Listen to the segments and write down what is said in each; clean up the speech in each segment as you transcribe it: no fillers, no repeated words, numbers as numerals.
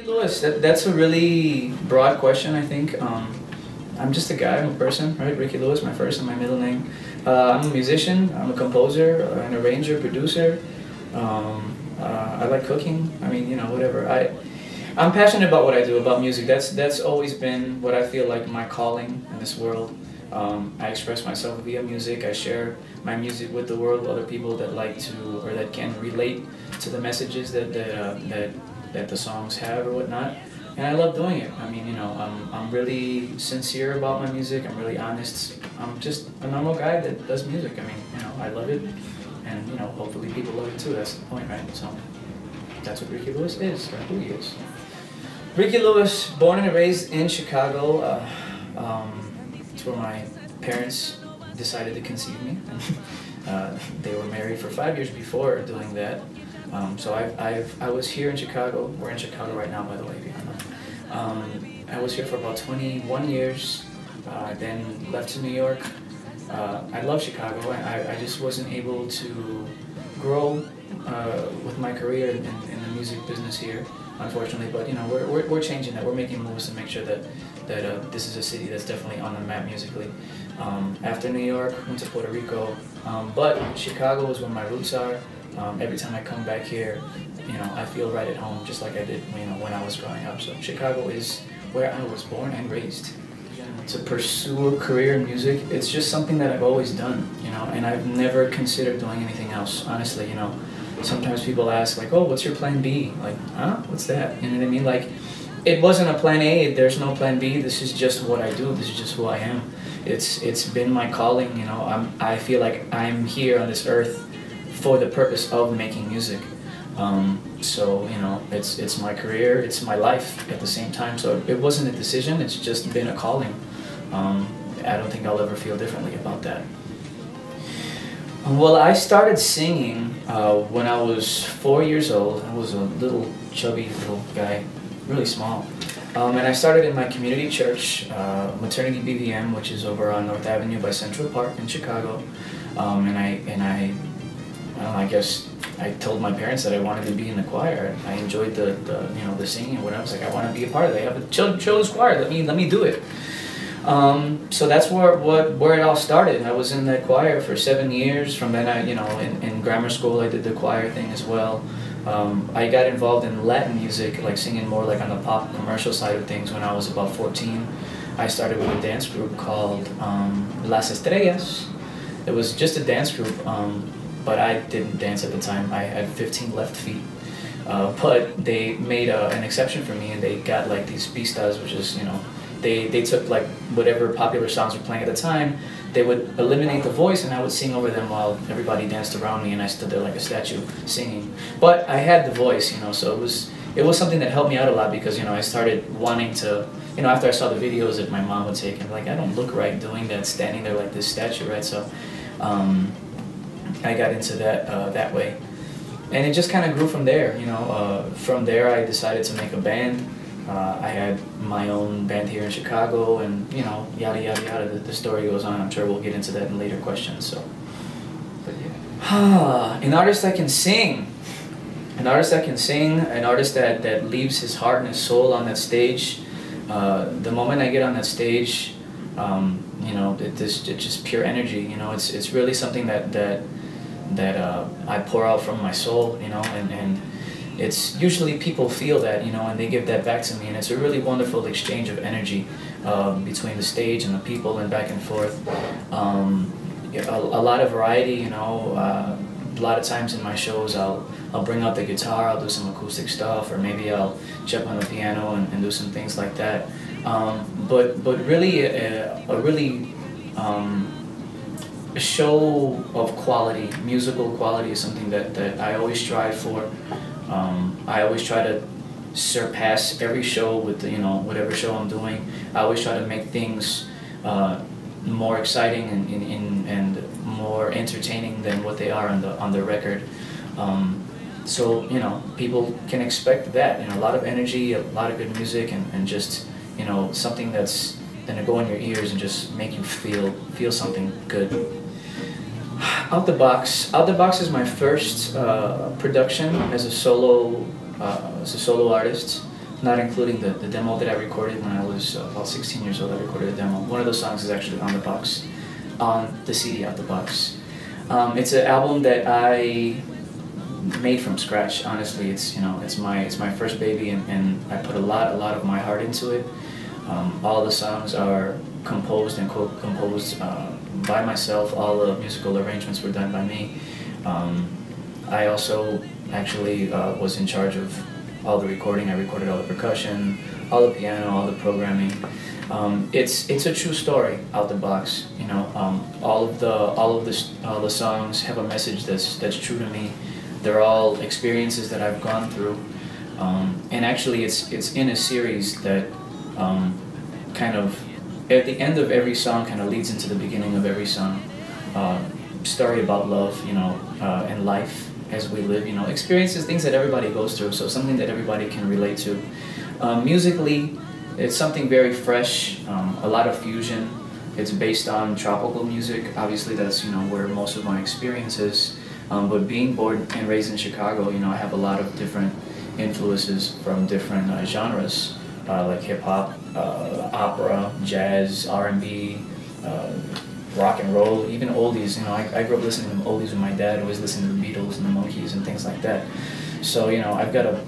Lewis, that's a really broad question, I think. I'm just a guy, I'm a person, right? Ricky Lewis, my first and my middle name. I'm a musician, I'm a composer, an arranger, producer. I like cooking. I mean, you know, whatever. I'm passionate about what I do, about music. That's always been what I feel like my calling in this world. I express myself via music. I share my music with the world, with other people that like to or that can relate to the messages that the songs have or whatnot. And I love doing it. I mean, you know, I'm really sincere about my music. I'm really honest. I'm just a normal guy that does music. I mean, you know, I love it, and you know, hopefully people love it too. That's the point, right? So that's what Ricky Lewis is, or who he is. Ricky Lewis, born and raised in Chicago. It's where my parents decided to conceive me. They were married for 5 years before doing that. So I was here in Chicago. We're in Chicago right now, by the way, if you don't know. I was here for about 21 years. Then left to New York. I love Chicago. I just wasn't able to grow with my career in the music business here, unfortunately. But you know, we're changing that. We're making moves to make sure that this is a city that's definitely on the map musically. After New York, went to Puerto Rico, but Chicago is where my roots are. Every time I come back here, you know, I feel right at home, just like I did, you know, when I was growing up. So Chicago is where I was born and raised. To pursue a career in music, it's just something that I've always done, you know, and I've never considered doing anything else, honestly, you know. Sometimes people ask, like, oh, what's your plan B? Like, huh? What's that? You know what I mean? Like, it wasn't a plan A, there's no plan B, this is just what I do, this is just who I am. It's been my calling, you know. I feel like I'm here on this earth for the purpose of making music. So, you know, it's my career, it's my life at the same time. So it wasn't a decision, it's just been a calling. I don't think I'll ever feel differently about that. Well, I started singing when I was 4 years old. I was a little chubby little guy, really small. And I started in my community church, Maternity BVM, which is over on North Avenue by Central Park in Chicago. I guess I told my parents that I wanted to be in the choir. I enjoyed the you know, the singing and whatever. I was like, I want to be a part of it. They have a children's choir. Let me do it. So that's where it all started. I was in that choir for 7 years. From then, you know, in grammar school, I did the choir thing as well. I got involved in Latin music, like singing more like on the pop commercial side of things when I was about 14. I started with a dance group called Las Estrellas. It was just a dance group. But I didn't dance at the time. I had 15 left feet. But they made an exception for me, and they got like these pistas, which is, you know, they took like whatever popular songs were playing at the time, they would eliminate the voice, and I would sing over them while everybody danced around me, and I stood there like a statue singing. But I had the voice, you know, so it was something that helped me out a lot, because, you know, I started wanting to, you know, after I saw the videos that my mom would take, and like, I don't look right doing that, standing there like this statue, right? So I got into that that way, and it just kind of grew from there. You know, from there I decided to make a band. I had my own band here in Chicago, and you know, yada yada yada. The story goes on. I'm sure we'll get into that in later questions. So, but yeah, an artist that can sing, an artist that can sing, an artist that leaves his heart and his soul on that stage. The moment I get on that stage, you know, it's just pure energy. You know, it's really something that I pour out from my soul, you know, and it's usually people feel that, you know, and they give that back to me, and it's a really wonderful exchange of energy between the stage and the people, and back and forth. A lot of variety, you know. A lot of times in my shows, I'll bring out the guitar, I'll do some acoustic stuff, or maybe I'll jump on the piano and do some things like that. But really, a show of quality, musical quality, is something that I always strive for. I always try to surpass every show with the, you know, whatever show I'm doing. I always try to make things more exciting and more entertaining than what they are on the record. So, you know, people can expect that, you know, a lot of energy, a lot of good music, and just, you know, something that's gonna go in your ears and just make you feel something good. Out the Box is my first production as a solo artist. not including the demo that I recorded when I was about 16 years old. I recorded a demo. One of those songs is actually on the box, on the CD out the box. It's an album that I made from scratch. Honestly, it's my first baby, and I put a lot of my heart into it. All the songs are composed and co-composed by myself. All the musical arrangements were done by me. I also actually was in charge of all the recording. I recorded all the percussion, all the piano, all the programming. It's a true story out the box. You know, all of the songs have a message that's true to me. They're all experiences that I've gone through, and actually it's in a series that kind of at the end of every song kind of leads into the beginning of every song. Story about love, you know, and life as we live, you know, experiences, things that everybody goes through, so something that everybody can relate to. Musically, it's something very fresh, a lot of fusion. It's based on tropical music. Obviously, that's, you know, where most of my experience is. But being born and raised in Chicago, you know, I have a lot of different influences from different genres, like hip-hop, opera, jazz, R&B, rock and roll, even oldies. You know, I grew up listening to oldies with my dad, always listening to the Beatles and the Monkees and things like that. So, you know, I've got a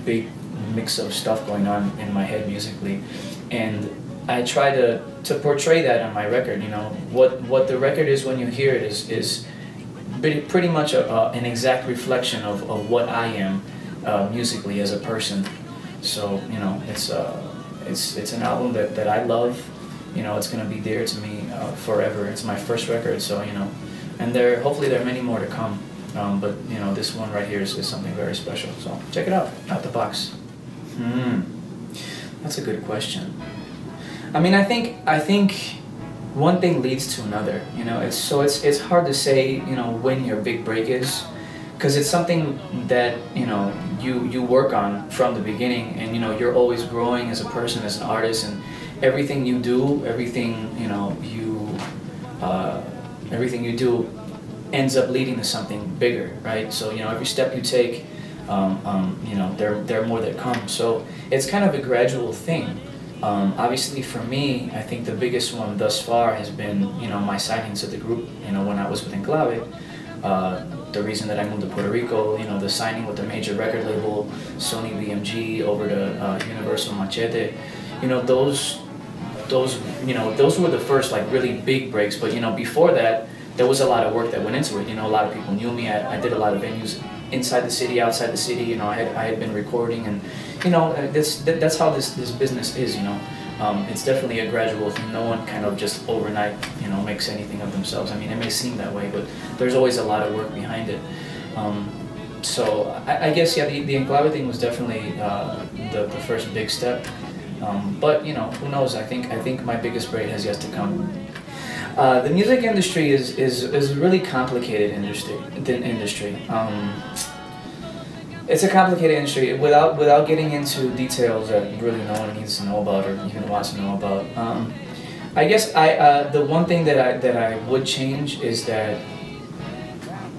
big mix of stuff going on in my head musically, and I try to portray that on my record. You know, what the record is when you hear it is pretty much an exact reflection of what I am musically as a person. So, you know, it's an album that I love. You know, it's going to be dear to me forever. It's my first record, so, you know, and hopefully there are many more to come. But, you know, this one right here is something very special. So check it out the box. That's a good question. I mean, I think one thing leads to another. You know, it's hard to say, you know, when your big break is, because it's something that, you know, you work on from the beginning, and, you know, you're always growing as a person, as an artist, and everything you do, everything you do ends up leading to something bigger, right? So, you know, every step you take, you know, there are more that come. So it's kind of a gradual thing. Obviously for me, I think the biggest one thus far has been, you know, my signings at the group, you know, when I was with Enclave. The reason that I moved to Puerto Rico, you know, the signing with the major record label, Sony BMG, over to Universal Machete, you know, those were the first, like, really big breaks. But, you know, before that, there was a lot of work that went into it. You know, a lot of people knew me. I did a lot of venues inside the city, outside the city. You know, I had been recording, and, you know, that's how this business is. You know, it's definitely a gradual thing. No one kind of just overnight, you know, makes anything of themselves. I mean, it may seem that way, but there's always a lot of work behind it. So I guess, yeah, the Enclave thing was definitely the first big step. But, you know, who knows? I think my biggest break has yet to come. The music industry is a really complicated industry. It's a complicated industry without getting into details that really no one needs to know about or even wants to know about. I guess the one thing that I would change is that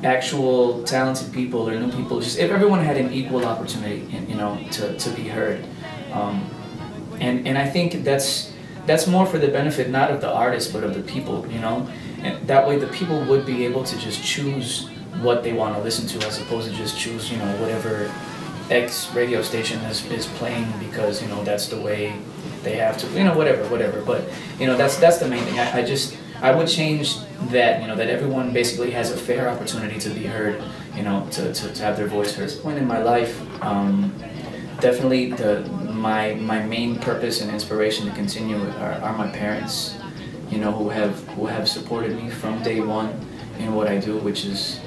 actual talented people or new people, just if everyone had an equal opportunity, you know, to be heard. And I think that's more for the benefit not of the artist but of the people, you know. And that way the people would be able to just choose what they want to listen to, as opposed to just choose, you know, whatever X radio station is playing because, you know, that's the way they have to, you know, whatever. But, you know, that's the main thing. I would change that, you know, that everyone basically has a fair opportunity to be heard, you know, to have their voice heard. At this point in my life, definitely my main purpose and inspiration to continue are my parents, you know, who have supported me from day one in what I do, which is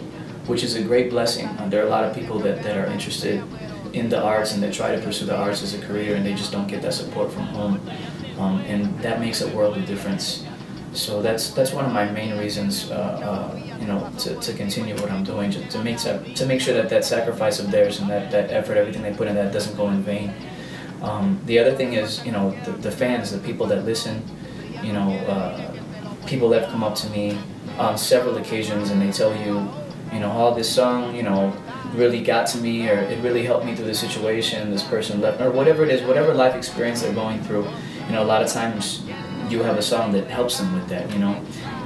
a great blessing. There are a lot of people that are interested in the arts and that try to pursue the arts as a career, and they just don't get that support from home, and that makes a world of difference. So that's one of my main reasons, you know, to continue what I'm doing, just to make sure that sacrifice of theirs and that effort, everything they put in, that doesn't go in vain. The other thing is, you know, the fans, the people that listen, you know, people that have come up to me on several occasions and they tell you, you know, oh, this song, you know, really got to me, or it really helped me through the situation, this person left, or whatever it is, whatever life experience they're going through, you know, a lot of times you have a song that helps them with that, you know.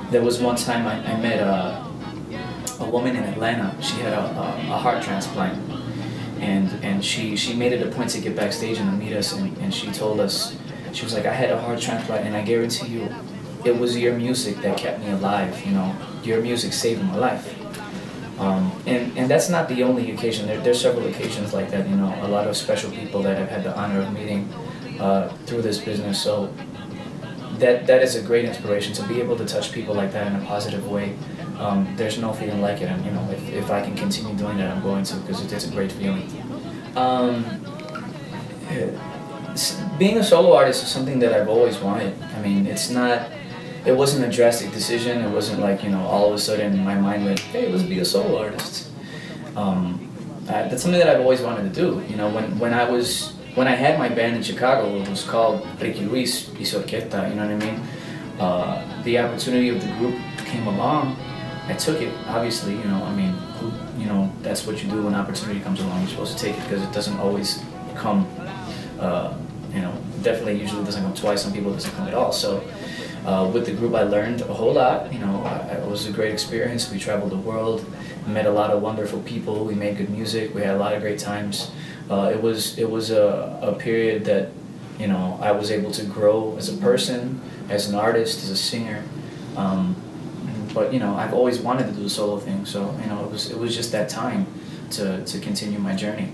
There was one time I met a woman in Atlanta. She had a heart transplant, and she made it a point to get backstage and to meet us, and she told us, she was like, I had a heart transplant, and I guarantee you, it was your music that kept me alive, you know. Your music saved my life. And that's not the only occasion. There's several occasions like that, you know, a lot of special people that I've had the honor of meeting through this business. So that is a great inspiration, to be able to touch people like that in a positive way. There's no feeling like it, and you know, if I can continue doing that, I'm going to, because it's a great feeling. Being a solo artist is something that I've always wanted. I mean, it wasn't a drastic decision. It wasn't like, you know, all of a sudden my mind went, hey, let's be a solo artist. That's something that I've always wanted to do. You know, when I had my band in Chicago, it was called Ricky Luis y Su Orquesta, you know what I mean? The opportunity of the group came along. I took it, obviously, you know, I mean, you know, that's what you do when opportunity comes along. You're supposed to take it, because it doesn't always come, you know, definitely usually doesn't come twice. Some people it doesn't come at all. So with the group I learned a whole lot, you know, it was a great experience. We traveled the world, met a lot of wonderful people, we made good music, we had a lot of great times. It was a period that, you know, I was able to grow as a person, as an artist, as a singer. But you know, I've always wanted to do the solo thing, so you know, it was just that time to continue my journey.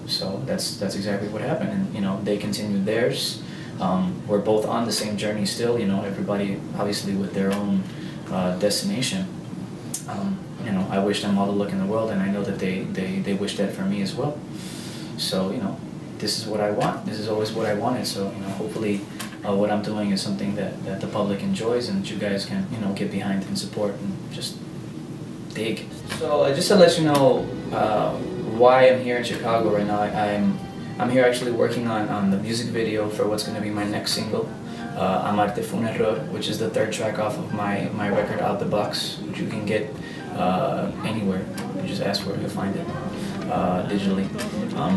So that's exactly what happened, and you know, they continued theirs. We're both on the same journey still. You know, everybody obviously with their own destination. You know, I wish them all the luck in the world, and I know that they wish that for me as well. So you know, this is what I want. This is always what I wanted. So you know, hopefully, what I'm doing is something that the public enjoys, and that you guys can, you know, get behind and support and just dig. So just to let you know why I'm here in Chicago right now, I'm here actually working on the music video for what's going to be my next single, Amarte Fue Un Error, which is the third track off of my record Out the Box, which you can get anywhere. You just ask for it, you'll find it digitally.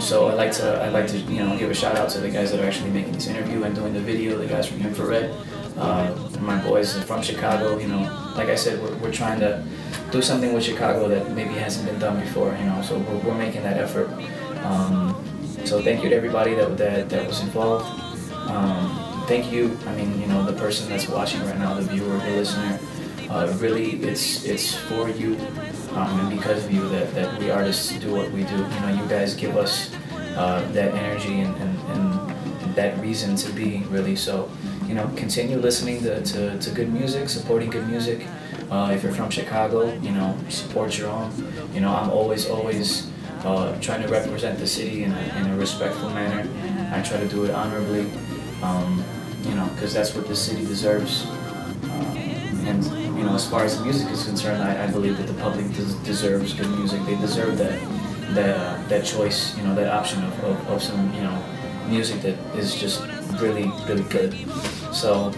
So I'd like to you know, give a shout out to the guys that are actually making this interview and doing the video, the guys from Infrared, my boys from Chicago. You know, like I said, we're trying to do something with Chicago that maybe hasn't been done before. You know, so we're making that effort. So thank you to everybody that was involved. Thank you. I mean, you know, the person that's watching right now, the viewer, the listener. Really, it's for you, and because of you that we artists do what we do. You know, you guys give us that energy and that reason to be, really. So, you know, continue listening to good music, supporting good music. If you're from Chicago, you know, support your own. You know, I'm always trying to represent the city in a respectful manner. I try to do it honorably, you know, because that's what the city deserves. And you know, as far as the music is concerned, I believe that the public deserves good music. They deserve that choice, you know, that option of some, you know, music that is just really, really good. So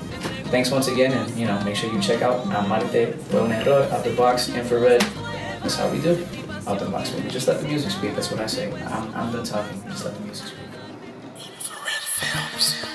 thanks once again, and you know, make sure you check out Amarte Fue Un Error, Out the Box, Infrared. That's how we do. Out the box, baby. Just let the music speak. That's what I say. I'm done talking. Just let the music speak. Infrared Films.